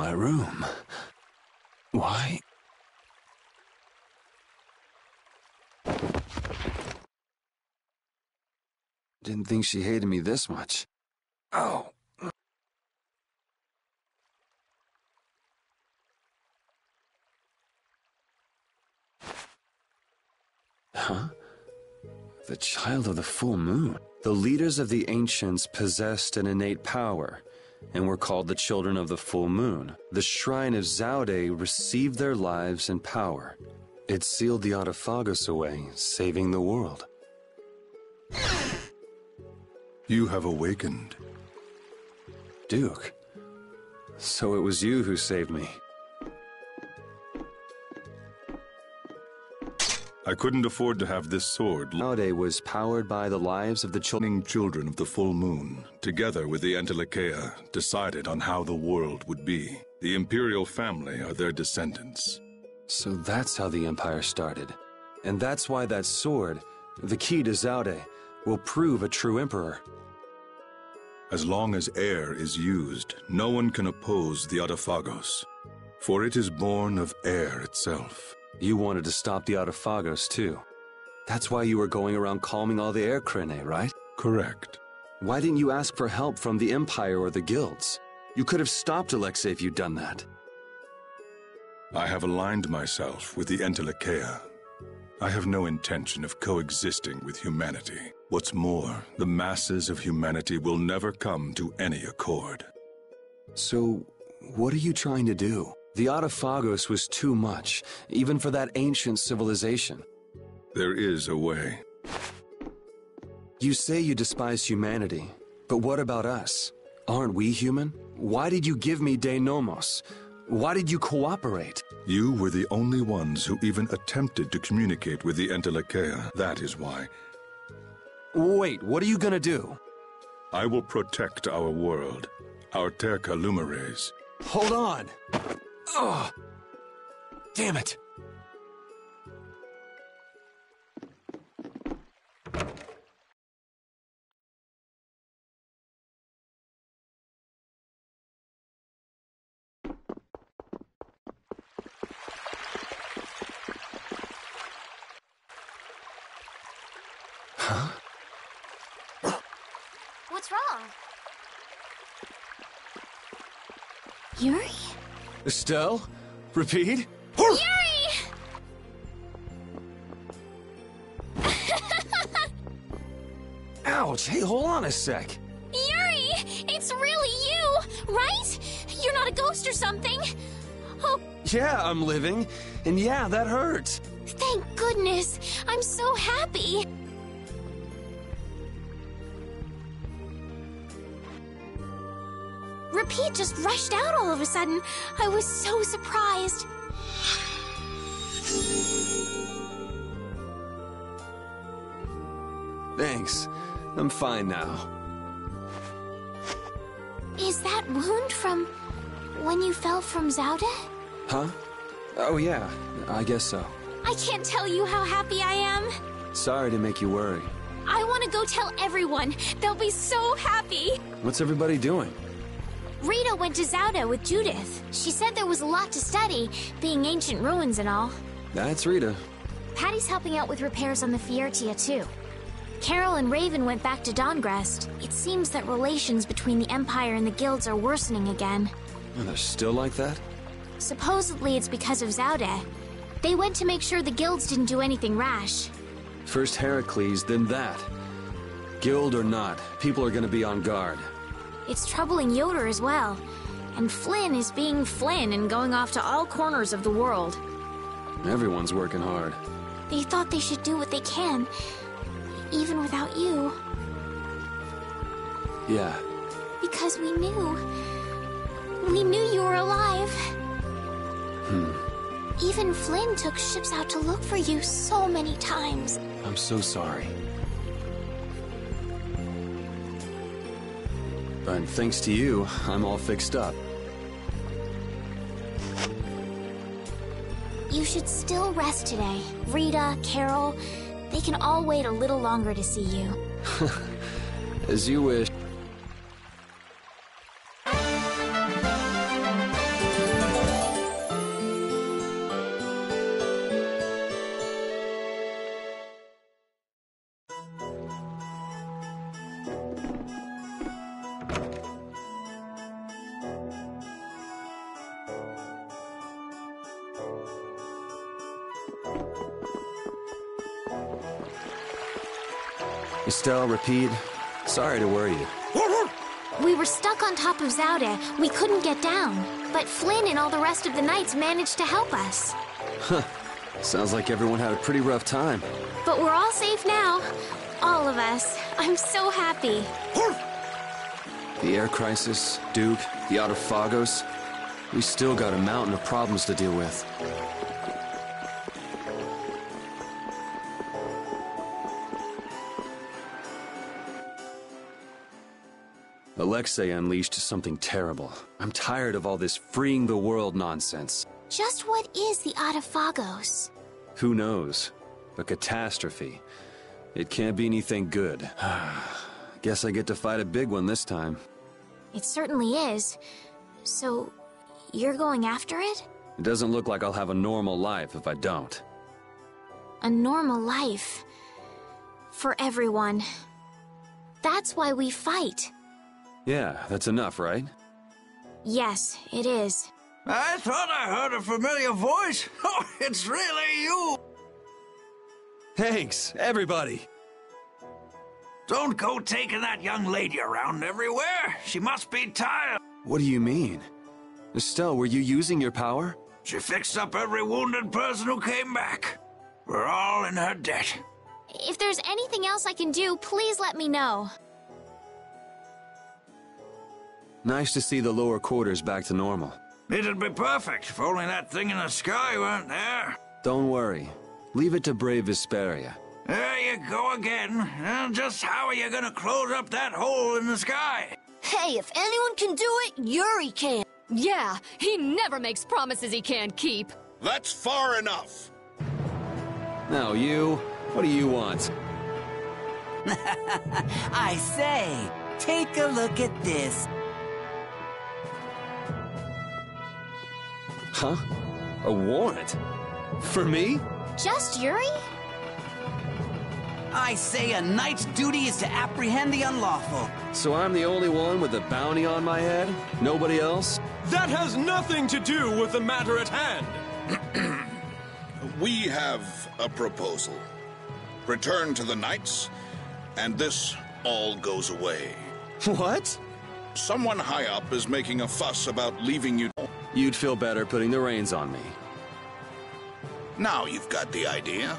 my room. Why? Didn't think she hated me this much. Oh. Huh? The child of the full moon. The leaders of the ancients possessed an innate power, and were called the children of the full moon. The shrine of Zaude received their lives and power. It sealed the Autophagos away, saving the world. You have awakened. Duke. So it was you who saved me. I couldn't afford to have this sword. Zaude was powered by the lives of the Children of the full moon, together with the Entelekea, decided on how the world would be. The imperial family are their descendants. So that's how the Empire started. And that's why that sword, the key to Zaude, will prove a true emperor. As long as air is used, no one can oppose the Autophagos, for it is born of air itself. You wanted to stop the Autophagos, too. That's why you were going around calming all the air Krene, right? Correct. Why didn't you ask for help from the Empire or the guilds? You could have stopped Alexei if you'd done that. I have aligned myself with the Entelekea. I have no intention of coexisting with humanity. What's more, the masses of humanity will never come to any accord. So, what are you trying to do? The Autophagos was too much, even for that ancient civilization. There is a way. You say you despise humanity, but what about us? Aren't we human? Why did you give me De Nomos? Why did you cooperate? You were the only ones who even attempted to communicate with the Entelekea. That is why. Wait, what are you gonna do? I will protect our world, our Terca Lumares. Hold on! Oh! Damn it! Huh? What's wrong? Yuri? Estelle? Repeat? Yuri! Ouch! Hey, hold on a sec. Yuri! It's really you, right? You're not a ghost or something. Oh, Yeah, I'm living. And yeah, that hurts. thank goodness. I'm so happy. Repeat just rushed out all of a sudden. I was so surprised. Thanks. I'm fine now. Is that wound from when you fell from Zaude? Huh? Oh yeah, I guess so. I can't tell you how happy I am. Sorry to make you worry. I want to go tell everyone. They'll be so happy. What's everybody doing? Rita went to Zaude with Judith. She said there was a lot to study, being ancient ruins and all. That's Rita. Patty's helping out with repairs on the Fiertia too. Carol and Raven went back to Dongrest. It seems that relations between the Empire and the guilds are worsening again. Oh, they're still like that? Supposedly it's because of Zaude. They went to make sure the guilds didn't do anything rash. First Heracles, then that. Guild or not, people are gonna be on guard. It's troubling Yoder as well. And Flynn is being Flynn and going off to all corners of the world. Everyone's working hard. They thought they should do what they can, even without you. Yeah. Because we knew. We knew you were alive. Even Flynn took ships out to look for you so many times. I'm so sorry. But thanks to you, I'm all fixed up. You should still rest today. Rita, Carol, they can all wait a little longer to see you. As you wish. Estelle, repeat. Sorry to worry you. We were stuck on top of Zaude. We couldn't get down. But Flynn and all the rest of the knights managed to help us. Huh. Sounds like everyone had a pretty rough time. But we're all safe now. All of us. I'm so happy. The air crisis, Duke, the Autophagos. We still got a mountain of problems to deal with. Alexei unleashed something terrible. I'm tired of all this freeing the world nonsense. Just what is the Autophagos? Who knows? A catastrophe. It can't be anything good. Guess I get to fight a big one this time. It certainly is. So, you're going after it? It doesn't look like I'll have a normal life if I don't. A normal life. For everyone. That's why we fight. Yeah, that's enough, right? Yes, it is. I thought I heard a familiar voice. Oh, it's really you! Thanks, everybody! Don't go taking that young lady around everywhere. She must be tired. What do you mean? Estelle, were you using your power? She fixed up every wounded person who came back. We're all in her debt. If there's anything else I can do, please let me know. Nice to see the lower quarters back to normal. It'd be perfect if only that thing in the sky weren't there. Don't worry. Leave it to brave Vesperia. There you go again. Just how are you gonna close up that hole in the sky? Hey, if anyone can do it, Yuri can. Yeah, he never makes promises he can't keep. That's far enough. Now you, what do you want? I say, take a look at this. Huh? A warrant? For me? Just Yuri? I say a knight's duty is to apprehend the unlawful. So I'm the only one with a bounty on my head? Nobody else? That has nothing to do with the matter at hand. We have a proposal. Return to the knights, and this all goes away. What? Someone high up is making a fuss about leaving you. You'd feel better putting the reins on me. Now you've got the idea.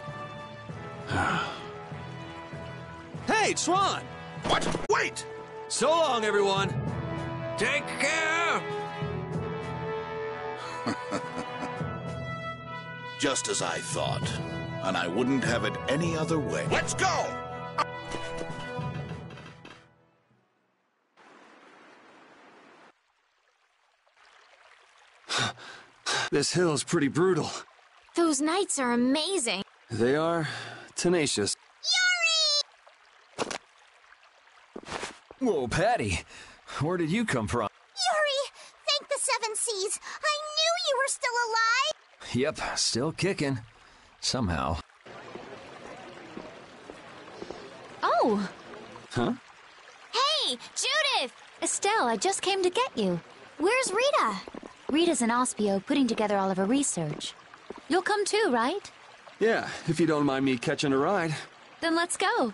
Hey, Tron! What? Wait! So long, everyone! Take care! Just as I thought. And I wouldn't have it any other way. Let's go! This hill's pretty brutal. Those knights are amazing. They are tenacious. Whoa, Patty. Where did you come from? Yuri, thank the Seven Seas. I knew you were still alive. Yep, still kicking. Somehow. Oh! Huh? Hey, Judith! Estelle, I just came to get you. Where's Rita? Rita's in Ospio putting together all of her research. You'll come too, right? Yeah, if you don't mind me catching a ride. Then let's go.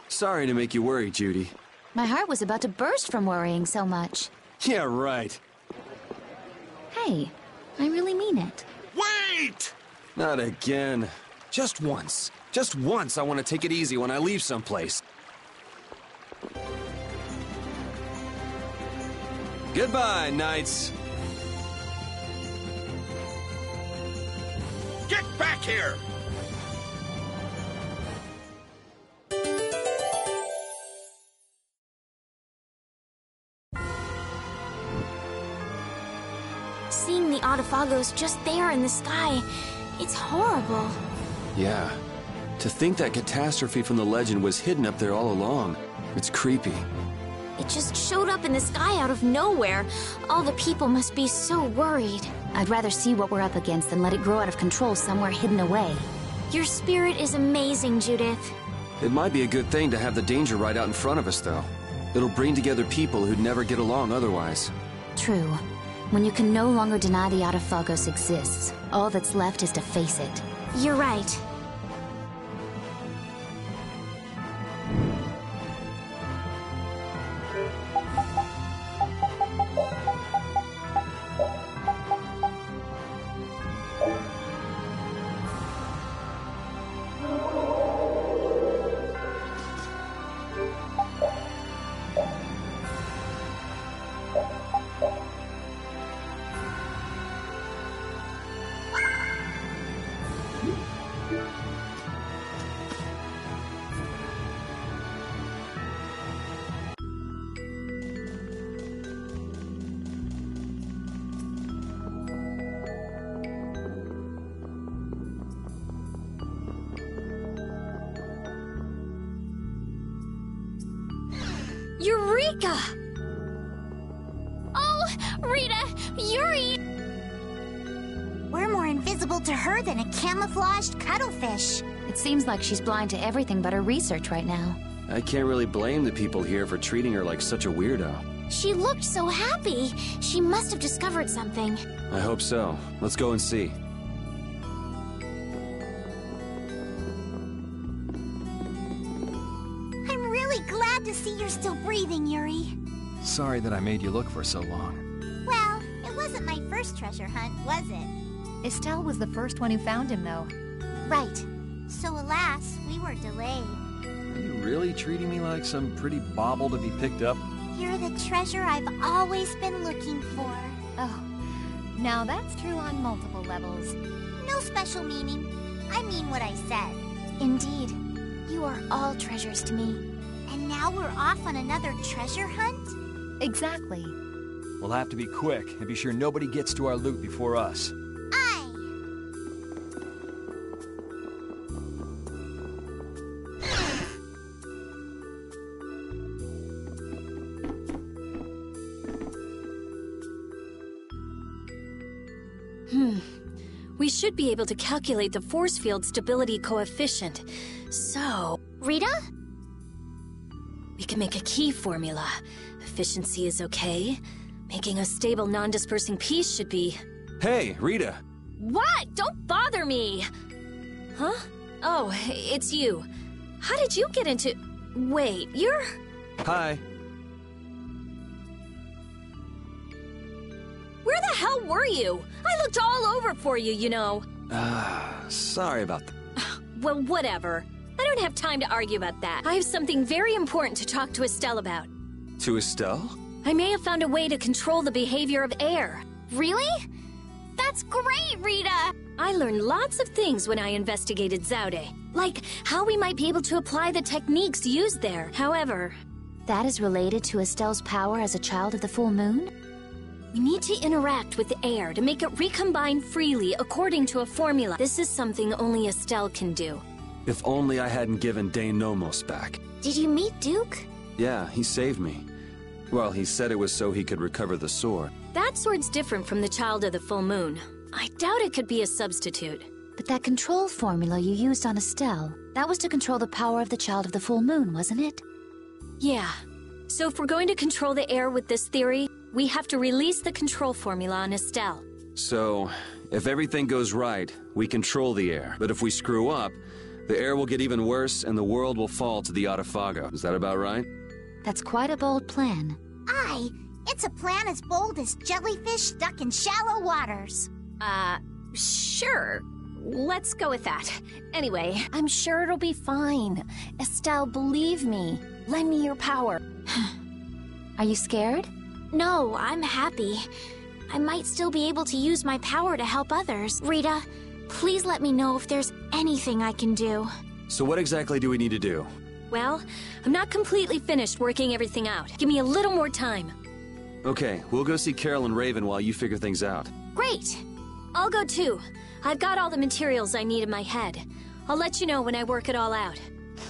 Sorry to make you worry, Judy. My heart was about to burst from worrying so much. Yeah, right. Hey, I really mean it. Wait! Not again. Just once. Just once I want to take it easy when I leave someplace. Goodbye, knights. Get back here! Seeing the Autophagos just there in the sky, it's horrible. Yeah. To think that catastrophe from the legend was hidden up there all along. It's creepy. It just showed up in the sky out of nowhere. All the people must be so worried. I'd rather see what we're up against than let it grow out of control somewhere hidden away. Your spirit is amazing, Judith. It might be a good thing to have the danger right out in front of us, though. It'll bring together people who'd never get along otherwise. True. When you can no longer deny the Autophagos exists, all that's left is to face it. You're right. Rika! Oh, Rita! Yuri! We're more invisible to her than a camouflaged cuttlefish. It seems like she's blind to everything but her research right now. I can't really blame the people here for treating her like such a weirdo. She looked so happy. She must have discovered something. I hope so. Let's go and see. I'm really glad to see you're still breathing, Yuri. Sorry that I made you look for so long. Well, it wasn't my first treasure hunt, was it? Estelle was the first one who found him, though. Right. So alas, we were delayed. Are you really treating me like some pretty bauble to be picked up? You're the treasure I've always been looking for. Oh, now that's true on multiple levels. No special meaning. I mean what I said. Indeed. You are all treasures to me. And now we're off on another treasure hunt? Exactly. We'll have to be quick and be sure nobody gets to our loot before us. Aye. We should be able to calculate the force field stability coefficient. So... Rita? We can make a key formula. Efficiency is okay. Making a stable, non-dispersing piece should be... Hey, Rita! What? Don't bother me! Huh? Oh, it's you. How did you get into... Wait, you're... Hi. Where the hell were you? I looked all over for you, you know. Sorry about that. Well, whatever. I don't have time to argue about that. I have something very important to talk to Estelle about. To Estelle? I may have found a way to control the behavior of air. Really? That's great, Rita! I learned lots of things when I investigated Zaude, like how we might be able to apply the techniques used there. However... That is related to Estelle's power as a child of the full moon? We need to interact with the air to make it recombine freely according to a formula. This is something only Estelle can do. If only I hadn't given Dane Nomos back. Did you meet Duke? Yeah, he saved me. Well, he said it was so he could recover the sword. That sword's different from the Child of the Full Moon. I doubt it could be a substitute. But that control formula you used on Estelle, that was to control the power of the Child of the Full Moon, wasn't it? Yeah. So if we're going to control the air with this theory, we have to release the control formula on Estelle. So, if everything goes right, we control the air. But if we screw up, the air will get even worse and the world will fall to the Autophago. Is that about right? That's quite a bold plan. Aye. It's a plan as bold as jellyfish stuck in shallow waters. Sure. Let's go with that. Anyway, I'm sure it'll be fine. Estelle, believe me. Lend me your power. Are you scared? No, I'm happy. I might still be able to use my power to help others. Rita, please let me know if there's anything I can do. So what exactly do we need to do? Well, I'm not completely finished working everything out. Give me a little more time. Okay, we'll go see Carol and Raven while you figure things out. Great! I'll go too. I've got all the materials I need in my head. I'll let you know when I work it all out.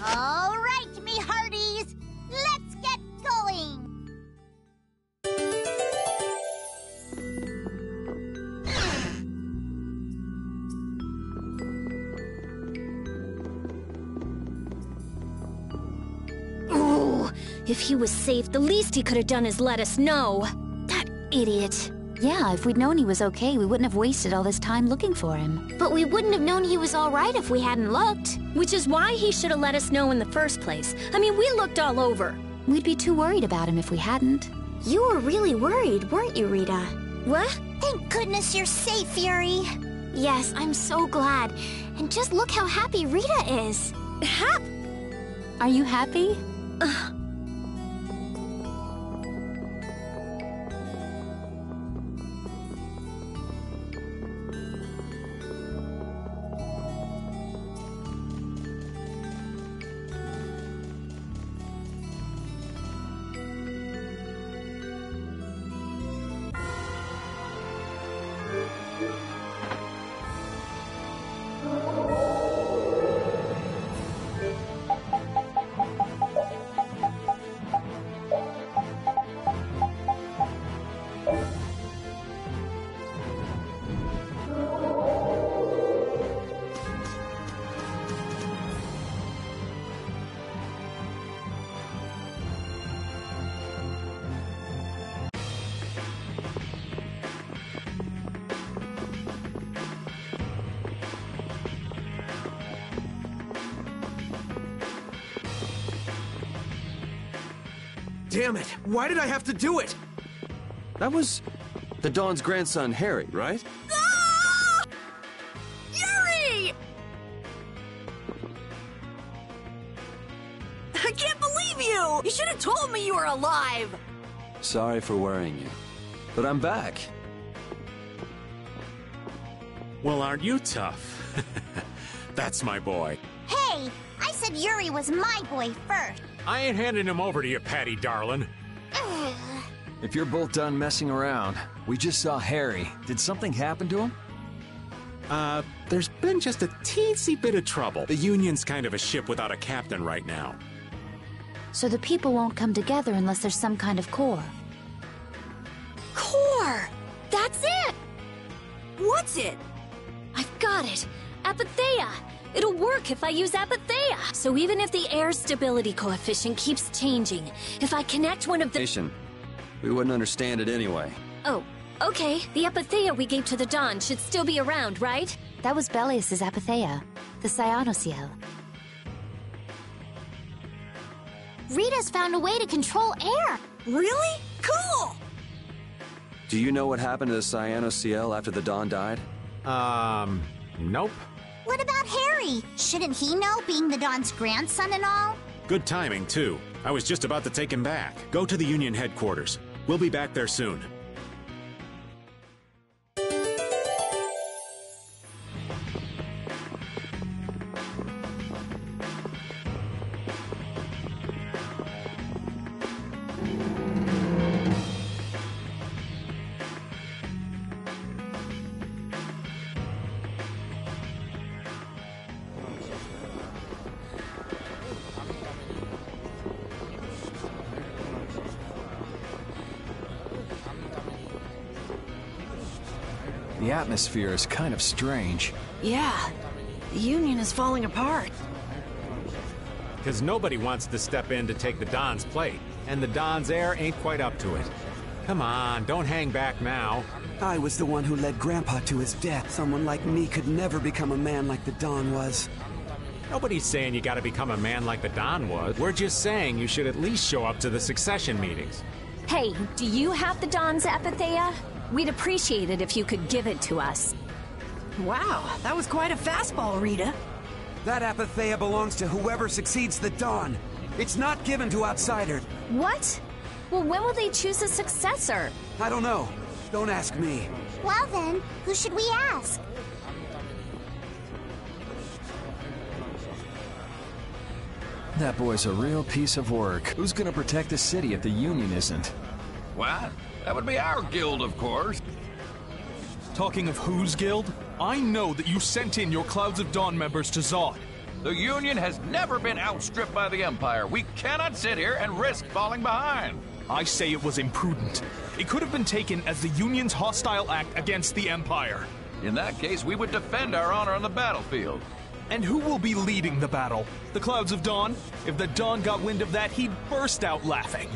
All right, me hearties. Let's get going. Ooh, if he was safe, the least he could have done is let us know. That idiot. Yeah, if we'd known he was okay, we wouldn't have wasted all this time looking for him. But we wouldn't have known he was all right if we hadn't looked. Which is why he should have let us know in the first place. I mean, we looked all over. We'd be too worried about him if we hadn't. You were really worried, weren't you, Rita? What? Thank goodness you're safe, Yuri. Yes, I'm so glad. And just look how happy Rita is. Are you happy? Damn it! Why did I have to do it? That was the Dawn's grandson, Harry, right? Ah! Yuri! I can't believe you! You should have told me you were alive! Sorry for worrying you, but I'm back. Well, aren't you tough? That's my boy. Hey, I said Yuri was my boy first. I ain't handing him over to you, Patty darling. If you're both done messing around, we just saw Harry. Did something happen to him? There's been just a teensy bit of trouble. The Union's kind of a ship without a captain right now. So the people won't come together unless there's some kind of core. Core! That's it! What's it? I've got it! Apatheia! It'll work if I use Apatheia! So even if the air stability coefficient keeps changing, if I connect one of the— We wouldn't understand it anyway. Oh, okay. The Apatheia we gave to the Dawn should still be around, right? That was Belius's Apatheia, the Cyanociel. Rita's found a way to control air. Really? Cool! Do you know what happened to the Cyanociel after the Dawn died? Nope. What about Harry? Shouldn't he know, being the Dawn's grandson and all? Good timing, too. I was just about to take him back. Go to the Union headquarters. We'll be back there soon. The atmosphere is kind of strange. Yeah, the Union is falling apart. Because nobody wants to step in to take the Dawn's plate, and the Dawn's heir ain't quite up to it. Come on, don't hang back now. I was the one who led Grandpa to his death. Someone like me could never become a man like the Dawn was. Nobody's saying you gotta become a man like the Dawn was. We're just saying you should at least show up to the succession meetings. Hey, do you have the Dawn's Apatheia? We'd appreciate it if you could give it to us. Wow, that was quite a fastball, Rita. That Apatheia belongs to whoever succeeds the Dawn. It's not given to outsiders. What? Well, when will they choose a successor? I don't know. Don't ask me. Well then, who should we ask? That boy's a real piece of work. Who's gonna protect the city if the Union isn't? What? That would be our guild, of course. Talking of whose guild? I know that you sent in your Clouds of Dawn members to Zod. The Union has never been outstripped by the Empire. We cannot sit here and risk falling behind. I say it was imprudent. It could have been taken as the Union's hostile act against the Empire. In that case, we would defend our honor on the battlefield. And who will be leading the battle? The Clouds of Dawn? If the Dawn got wind of that, he'd burst out laughing.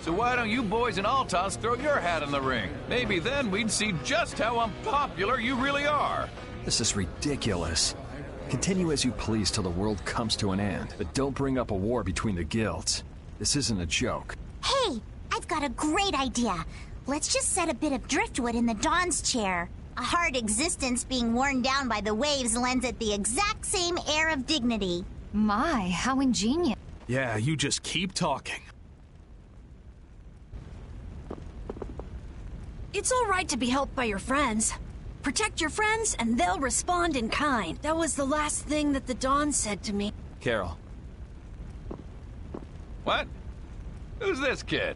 So why don't you boys in Altos throw your hat in the ring? Maybe then we'd see just how unpopular you really are. This is ridiculous. Continue as you please till the world comes to an end, but don't bring up a war between the guilds. This isn't a joke. Hey, I've got a great idea. Let's just set a bit of driftwood in the Dawn's chair. A hard existence being worn down by the waves lends it the exact same air of dignity. My, how ingenious. Yeah, you just keep talking. It's all right to be helped by your friends. Protect your friends, and they'll respond in kind. That was the last thing that the Dawn said to me. Carol. What? Who's this kid?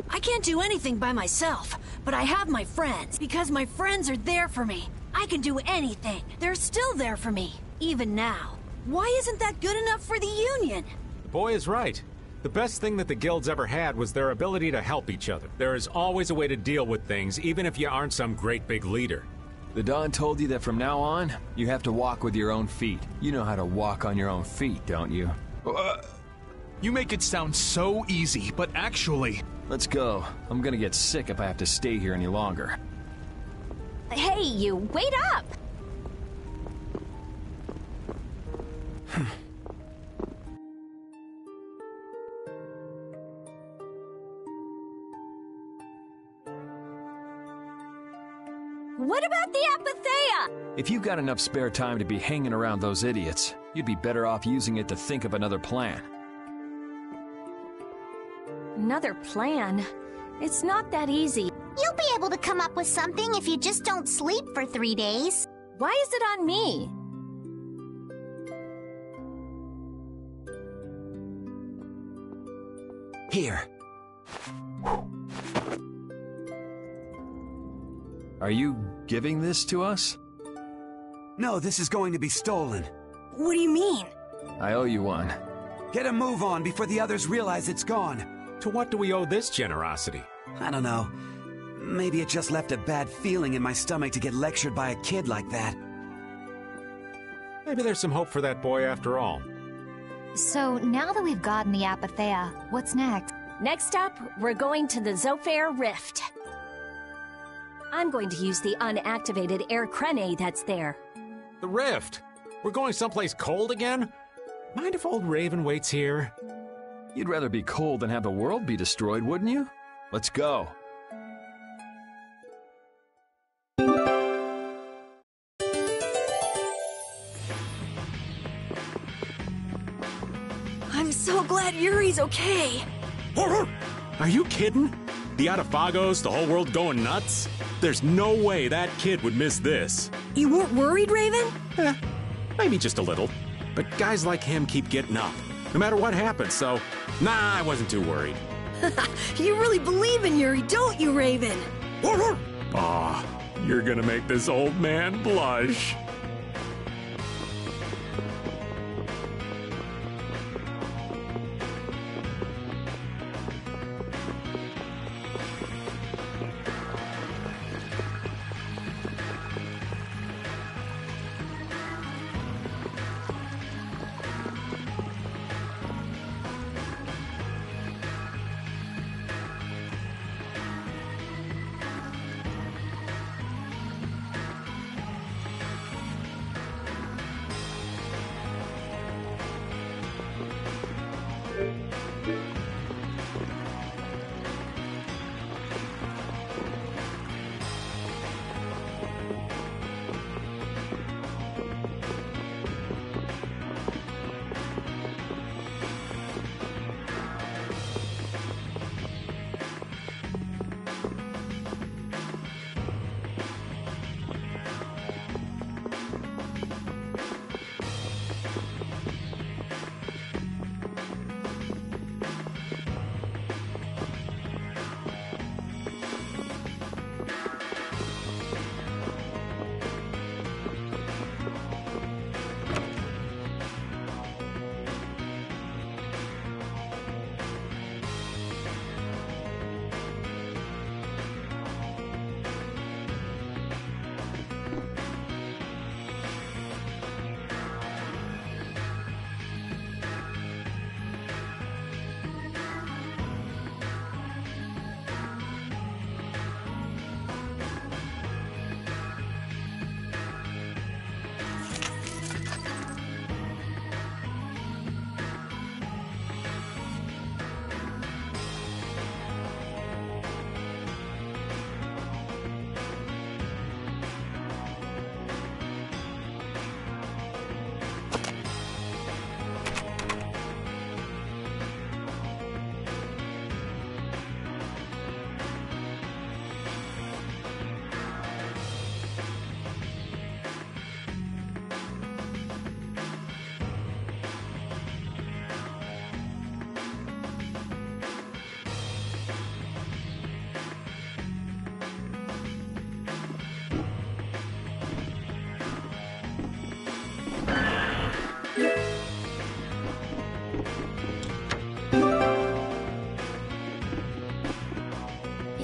I can't do anything by myself, but I have my friends. Because my friends are there for me. I can do anything. They're still there for me, even now. Why isn't that good enough for the Union? The boy is right. The best thing that the guilds ever had was their ability to help each other. There is always a way to deal with things, even if you aren't some great big leader. The Dawn told you that from now on, you have to walk with your own feet. You know how to walk on your own feet, don't you? You make it sound so easy, but actually... Let's go. I'm gonna get sick if I have to stay here any longer. Hey, you, wait up! What about the Apatheia? If you got enough spare time to be hanging around those idiots, you'd be better off using it to think of another plan. Another plan? It's not that easy. You'll be able to come up with something if you just don't sleep for 3 days. Why is it on me? Here. Are you giving this to us? No, this is going to be stolen. What do you mean? I owe you one. Get a move on before the others realize it's gone. To what do we owe this generosity? I don't know. Maybe it just left a bad feeling in my stomach to get lectured by a kid like that. Maybe there's some hope for that boy after all. So, now that we've gotten the Apatheia, what's next? Next up, we're going to the Zofair Rift. I'm going to use the unactivated air crene that's there. The Rift? We're going someplace cold again? Mind if old Raven waits here? You'd rather be cold than have the world be destroyed, wouldn't you? Let's go. I'm so glad Yuri's okay. Are you kidding? The Atafagos, the whole world going nuts? There's no way that kid would miss this. You weren't worried, Raven? Maybe just a little. But guys like him keep getting up, no matter what happens, so nah, I wasn't too worried. You really believe in Yuri, don't you, Raven? Aw, you're gonna make this old man blush.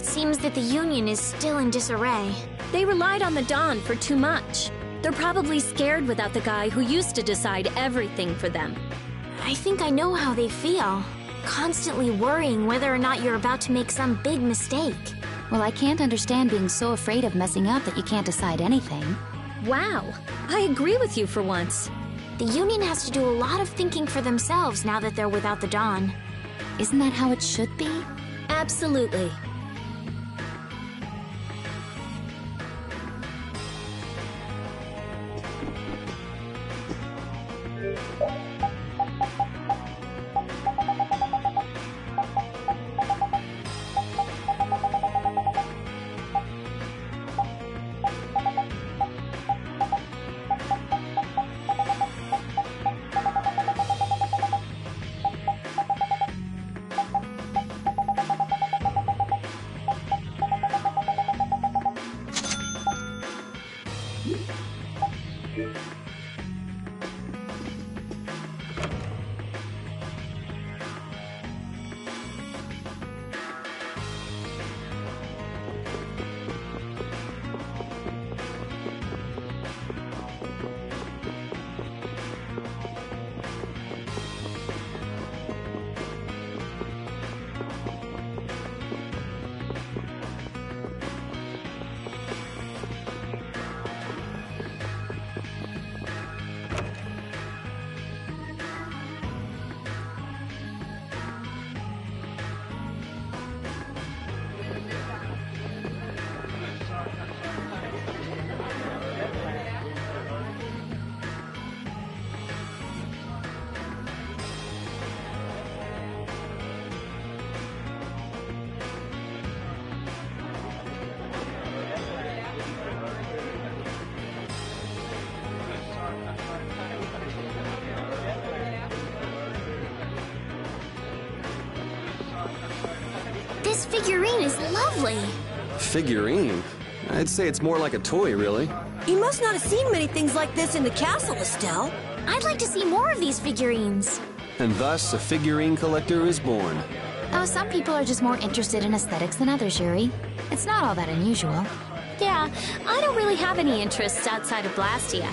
Seems that the Union is still in disarray. They relied on the Dawn for too much. They're probably scared without the guy who used to decide everything for them. I think I know how they feel. Constantly worrying whether or not you're about to make some big mistake. Well, I can't understand being so afraid of messing up that you can't decide anything. Wow, I agree with you for once. The Union has to do a lot of thinking for themselves now that they're without the Dawn. Isn't that how it should be? Absolutely. This figurine is lovely. Figurine? I'd say it's more like a toy, really. You must not have seen many things like this in the castle, Estelle. I'd like to see more of these figurines. And thus, a figurine collector is born. Oh, some people are just more interested in aesthetics than others, Yuri. It's not all that unusual. Yeah, I don't really have any interests outside of Blastia.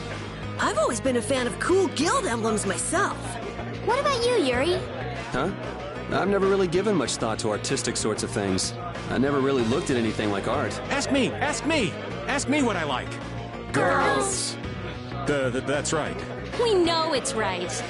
I've always been a fan of cool guild emblems myself. What about you, Yuri? Huh? I've never really given much thought to artistic sorts of things. I never really looked at anything like art. Ask me! Ask me! Ask me what I like! Girls! That's right. We know it's right.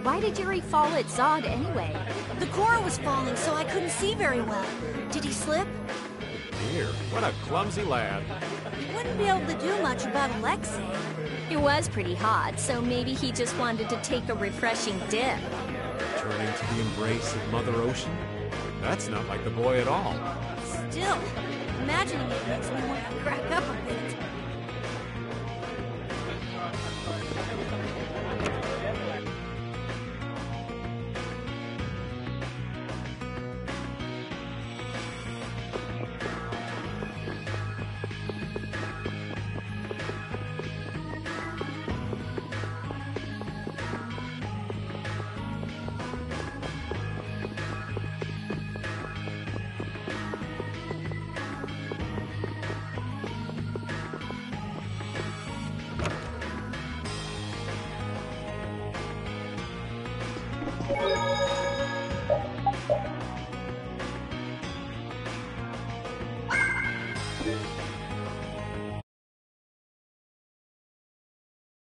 Why did Yuri fall at Zod anyway? The core was falling, so I couldn't see very well. Did he slip? Dear, what a clumsy lad. He wouldn't be able to do much about Alexei. It was pretty hot, so maybe he just wanted to take a refreshing dip. Turning to the embrace of Mother Ocean? That's not like the boy at all. Still, imagining it makes me want to crack up a bit.